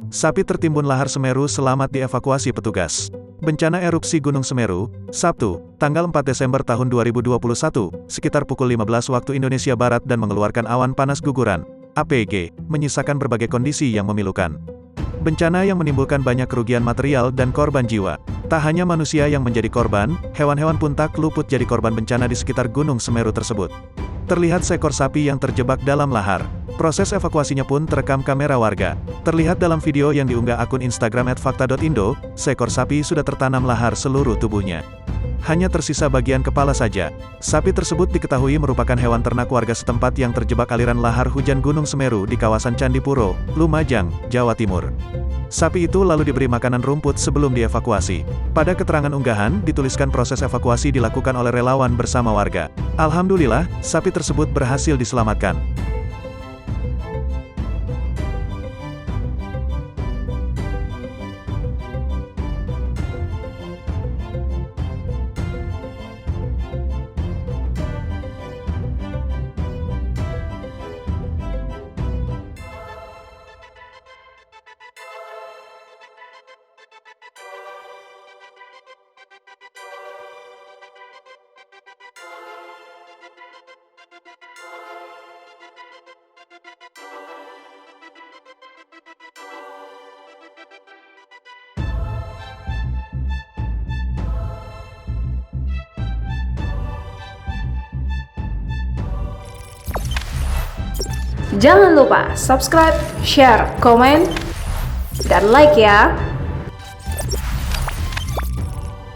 Sapi tertimbun lahar Semeru selamat dievakuasi petugas. Bencana erupsi Gunung Semeru, Sabtu, tanggal 4 Desember tahun 2021, sekitar pukul 15 waktu Indonesia Barat dan mengeluarkan awan panas guguran, APG, menyisakan berbagai kondisi yang memilukan. Bencana yang menimbulkan banyak kerugian material dan korban jiwa. Tak hanya manusia yang menjadi korban, hewan-hewan pun tak luput jadi korban bencana di sekitar Gunung Semeru tersebut. Terlihat seekor sapi yang terjebak dalam lahar. Proses evakuasinya pun terekam kamera warga. Terlihat dalam video yang diunggah akun Instagram @fakta.indo, seekor sapi sudah tertanam lahar seluruh tubuhnya. Hanya tersisa bagian kepala saja. Sapi tersebut diketahui merupakan hewan ternak warga setempat yang terjebak aliran lahar hujan Gunung Semeru di kawasan Candipuro, Lumajang, Jawa Timur. Sapi itu lalu diberi makanan rumput sebelum dievakuasi. Pada keterangan unggahan, dituliskan proses evakuasi dilakukan oleh relawan bersama warga. Alhamdulillah, sapi tersebut berhasil diselamatkan. Jangan lupa subscribe, share, komen, dan like ya.